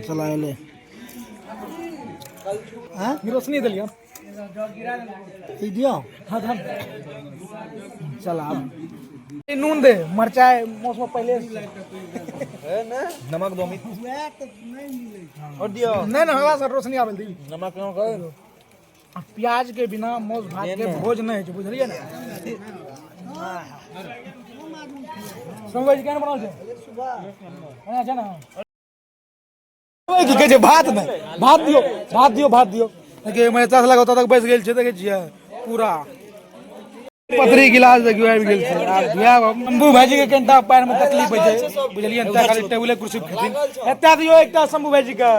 चला ले हां रोशनी दिलियो दियो हां धान चला अब नून दे मिर्चाई मौसम पहले है ना नमक दो मित और दियो नहीं ना हवा से रोशनी आबे दी नमक न कर प्याज के बिना मौस भात के भोज नहीं है बुझलिए ना संगो जी केन बनाओ छे सुबह है ना ओए की कहे भात में भात दियो के मैं 10 लगा तक बस गेल छे देखे छियै पूरा पतरी गिलास देखियो आबि गेल छै आ बियाह शंभू भाईजी के कनिटा पैर में तकलीफ होइ छै बुझलिए ना खाली टेबुले कुर्सी खेथिन एता दियो एकटा शंभू भाईजी के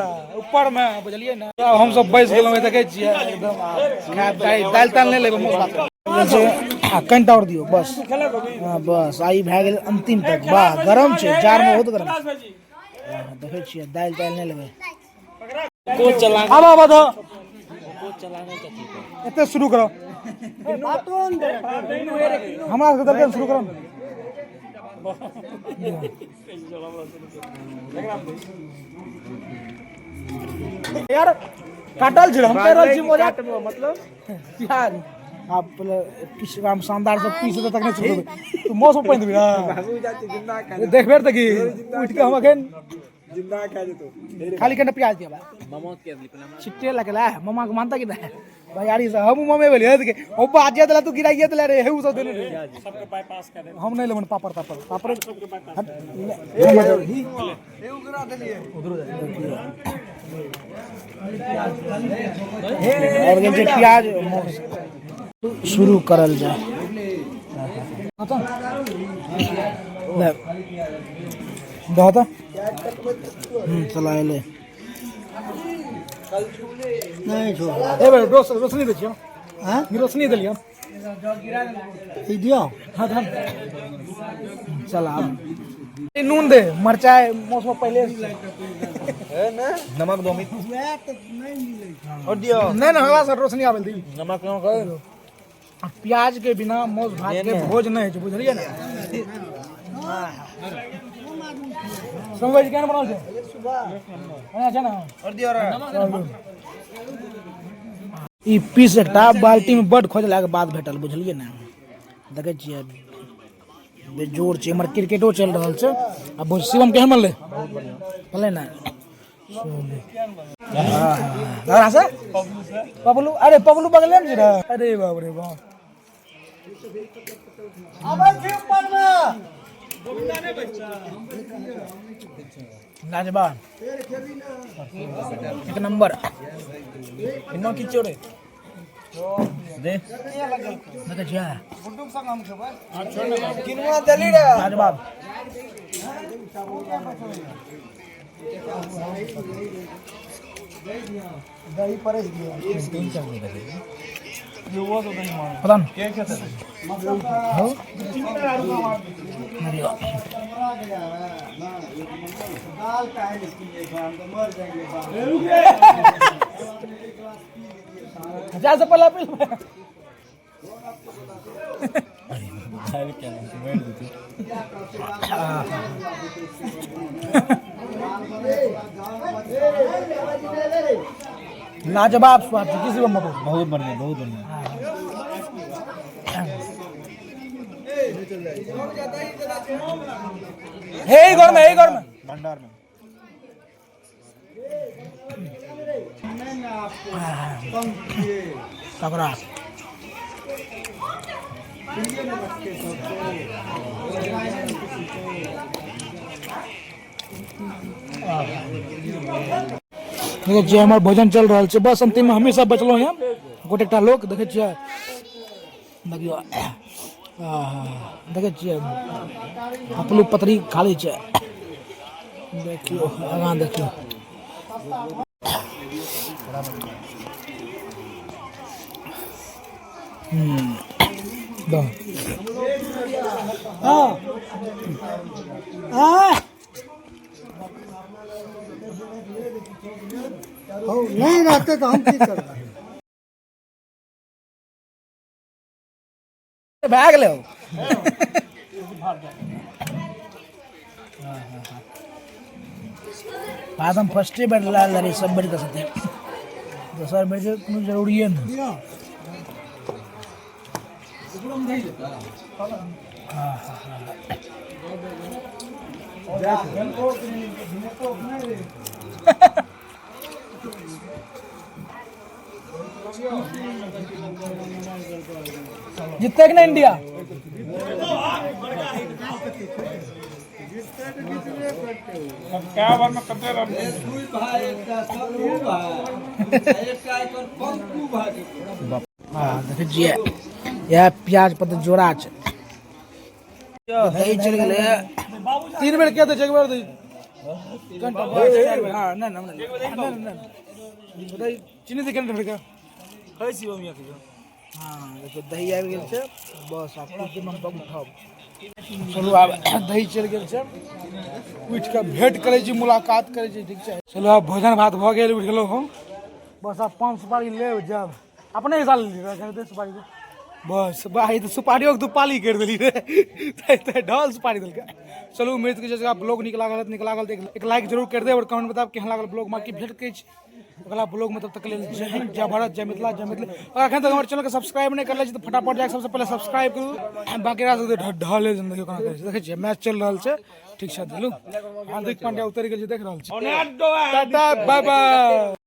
ऊपर में बुझलिए ना हम सब बैस गेलौ देखे छियै एकदम दाल ताल नहीं लेबे मौस भात आ कनिटा और दियो बस हां बस आई भए गेल अंतिम तक वाह गरम छै जार में बहुत गरम देखे छियै दाल ताल नहीं लेबे को चला आबा दो को चलाने के ठीक है एते शुरू करो बातों दे हमरा से दर्जन शुरू करो यार काटल छ हम कह रहल छी मजाक मतलब यार आप पिछराम शानदार सब पीस तक नहीं शुरू तू मौसम पहिन देबी बाबू जाती जिंदा खा देखबे त की उठ के हम अखन जिंदा खा जेतो खाली कने प्याज दिया मामा के दिली छिट्टे लगला मामा के मानता कि भाई यार से हम मम्मी बोले हे के ओ बाजे दला तू गिराइए दला रे हेउ सब देने सबके पास पास कर हम नहीं लेबन पापड़ सबके पास हेउ गिरा देलिए उधर और जे प्याज शुरू करल जाए दादा चला ले नहीं छोड़ ए भाई रोशनी दे छियो हां रोशनी दिलियो दियो हां धान चला अब नून दे मिर्चाई मौसम पहले है ना नमक दो मित और दियो नहीं ना हवा से रोशनी आबे दी नमक न कर प्याज के बिना मौस भात के भोज नहीं है बुझलिए ना संगो जी केन बनाओ छे सुबह है ना और दियो रे ई पीस एकटा बाल्टी में बड खोजला के बाद भेटल बुझलिए ना देखे छियै बेजोर छै हमर क्रिकेटो चल रहल छै अब शिवम केहन बनले बोले ना हां से पबलू अरे पबलू बगले में रे अरे बाप रे बाप अबे फिर पढ़ना लाजवाब एक नंबर इनो की चोरे दे मत जा गुड्डू संग हम खेबे हां छोड़ किनवा दली रे लाजवाब दही परेस दिया तीन चाहिए जो वो तो नहीं मार पता नहीं क्या कहते हैं हो दाल का है इसके लिए हम तो मर जाएंगे हजार से पला पे दाल क्या बैठ देती लाजवाब स्वाद किसी को मत बहुत बढ़िया हे घर में भंडार में तगड़ा देखिए जी हमार भोजन चल रहा है बस अंतिम में हमेशा बचलो हैं गोटेटा लोग देखे छियै देखियो देखे छियै अपलू पतरी खाली छै देखियो आगां देखियो नहीं रहते तो हम की करते भाग ले बात हम फर्स्टे बेर लड़े सब बेर कर सकते दोसर बेर के कोनो जरूरी है नहीं जीतते कि नहीं इंडिया क्या बार में करते रहो देखिए यह प्याज पत्ता जोड़ा है दही चल गए 3 बेर क्या एक बार दही घंटा हां ना ना ना दही चीनी से घंटा का कैसी हो मियां के हां देखो दही आ गेल छै बस आप कुछ मन बम उठाओ चलो आब दही चल गेल छै उठ के भेंट करे छी मुलाकात करे छी ठीक छै चलो आब भोजन भात भ गेल उठ गेलो हम बस आप 5 सुपारी ले जब अपने हिसाब ले दे सुपारी बस भाई तो सुपारियों के पाली कर दिली रे ढोल सुपारी दिल के चलो उम्मीद के जैसे ब्लॉग निक लागल एक लाइक जरूर कर दे और कमेंट बताब केहन लागल ब्लॉग में की भेट के अगला ब्लॉग में तब तक ले जय हिंद जय भारत जय मिथिला और अखन तक हमारे चैनल के सब्सक्राइब नहीं कर ले तो फटाफट जाके सबसे पहले सब्सक्राइब करू बाकी रात ढले जिंदगी कोना करे देखे छियै मैच चल रहल छै ठीक छै दिलू हार्दिक पांड्या उतर गेल छै देख रहल छी टाटा बाय बाय।